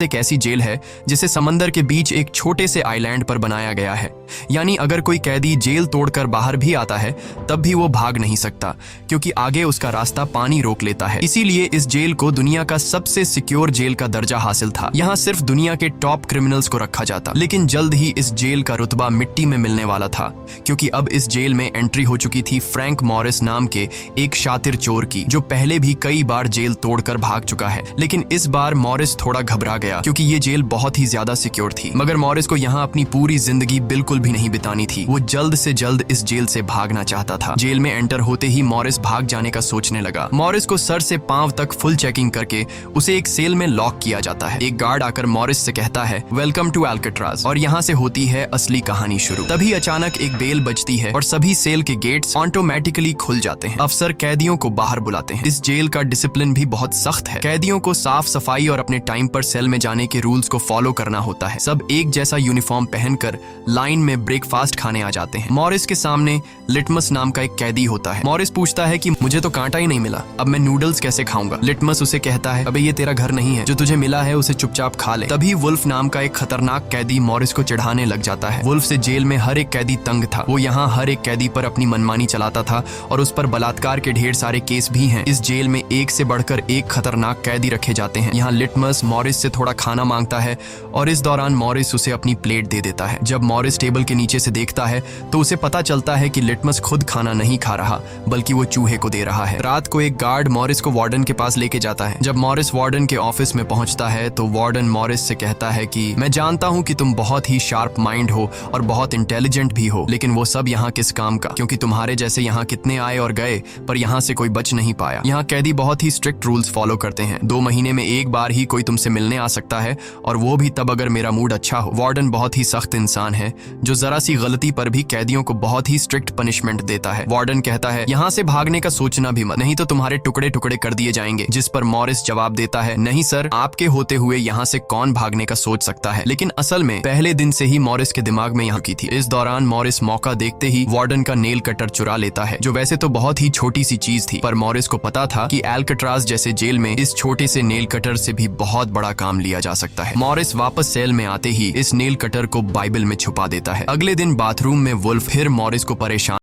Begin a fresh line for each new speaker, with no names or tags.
एक ऐसी जेल है जिसे समंदर के बीच एक छोटे से आइलैंड पर बनाया गया है। यानी अगर कोई कैदी जेल तोड़कर बाहर भी आता है तब भी वो भाग नहीं सकता, क्योंकि आगे उसका रास्ता पानी रोक लेता है। इसीलिए इस जेल को दुनिया का सबसे सिक्योर जेल का दर्जा हासिल था। यहाँ सिर्फ दुनिया के टॉप क्रिमिनल्स को रखा जाता। लेकिन जल्द ही इस जेल का रुतबा मिट्टी में मिलने वाला था, क्योंकि अब इस जेल में एंट्री हो चुकी थी फ्रैंक मॉरिस नाम के एक शातिर चोर की, जो पहले भी कई बार जेल तोड़कर भाग चुका है। लेकिन इस बार मॉरिस थोड़ा घबरा गया, क्योंकि ये जेल बहुत ही ज्यादा सिक्योर थी। मगर मॉरिस को यहाँ अपनी पूरी जिंदगी बिल्कुल भी नहीं बितानी थी। वो जल्द से जल्द इस जेल से भागना चाहता था। जेल में एंटर होते ही मॉरिस भाग जाने का सोचने लगा। मॉरिस को सर से पांव तक फुल चेकिंग करके उसे एक सेल में लॉक किया जाता है। एक गार्ड आकर मॉरिस से कहता है, वेलकम टू अल्काट्राज, और यहाँ से होती है असली कहानी शुरू। तभी अचानक एक बेल बजती है और सभी सेल के गेट्स ऑटोमेटिकली खुल जाते हैं। अफसर कैदियों को बाहर बुलाते हैं। इस जेल का डिसिप्लिन भी बहुत सख्त है। कैदियों को साफ सफाई और अपने टाइम पर सेल में जाने के रूल्स को फॉलो करना होता है। सब एक जैसा यूनिफॉर्म पहनकर लाइन में ब्रेकफास्ट खाने आ जाते हैं। मॉरिस के सामने लिटमस नाम का एक कैदी होता है। मॉरिस पूछता है कि मुझे तो कांटा ही नहीं मिला, अब मैं नूडल्स कैसे खाऊंगा? लिटमस उसे कहता है, अबे ये तेरा घर नहीं है, जो तुझे मिला है उसे चुपचाप खा ले। तभी वुल्फ नाम का एक खतरनाक कैदी मॉरिस को चिढ़ाने लग जाता है। वुल्फ से जेल में हर एक कैदी तंग था। वो यहाँ हर एक कैदी पर अपनी मनमानी चलाता था और उस पर बलात्कार के ढेर सारे केस भी हैं। इस जेल में एक से बढ़कर एक खतरनाक कैदी रखे जाते हैं। यहाँ लिटमस मॉरिस से थोड़ा खाना मांगता है और इस दौरान मॉरिस उसे अपनी प्लेट दे देता है। जब मॉरिस टेबल के नीचे से देखता है तो उसे पता चलता है कि लिटमस खुद खाना नहीं खा रहा, बल्कि वो चूहे को दे रहा है। रात को एक गार्ड मॉरिस को वार्डन के पास लेके जाता है। जब मॉरिस वार्डन के ऑफिस में पहुंचता है तो वार्डन मॉरिस से कहता है कि मैं जानता हूं कि तुम बहुत ही शार्प माइंड हो और बहुत इंटेलिजेंट भी हो, लेकिन वो सब यहाँ किस काम का, क्योंकि तुम्हारे जैसे यहाँ कितने आए और गए पर यहाँ से कोई बच नहीं पाया। यहाँ कैदी बहुत ही स्ट्रिक्ट रूल्स फॉलो करते हैं। 2 महीने में एक बार ही कोई तुमसे मिलने आ सकता है, और वो भी तब अगर मेरा मूड अच्छा हो। वार्डन बहुत ही सख्त इंसान है, जो जरा सी गलती पर भी कैदियों को बहुत ही स्ट्रिक्ट पनिशमेंट देता है। वार्डन कहता है, यहाँ से भागने का सोचना भी मत, नहीं तो तुम्हारे टुकड़े टुकड़े कर दिए जाएंगे। जिस पर मॉरिस जवाब देता है, नहीं सर, आपके होते हुए यहाँ से कौन भागने का सोच सकता है। लेकिन असल में पहले दिन से ही मॉरिस के दिमाग में यहाँ की थी। इस दौरान मॉरिस मौका देखते ही वार्डन का नेल कटर चुरा लेता है, जो वैसे तो बहुत ही छोटी सी चीज थी, पर मॉरिस को पता था कि अल्काट्राज जैसे जेल में इस छोटे से नेल कटर से भी बहुत बड़ा काम लिया जा सकता है। मॉरिस वापस सेल में आते ही इस नेल कटर को बाइबल में छुपा देता है। अगले दिन बाथरूम में वुल्फ फिर मॉरिस को परेशान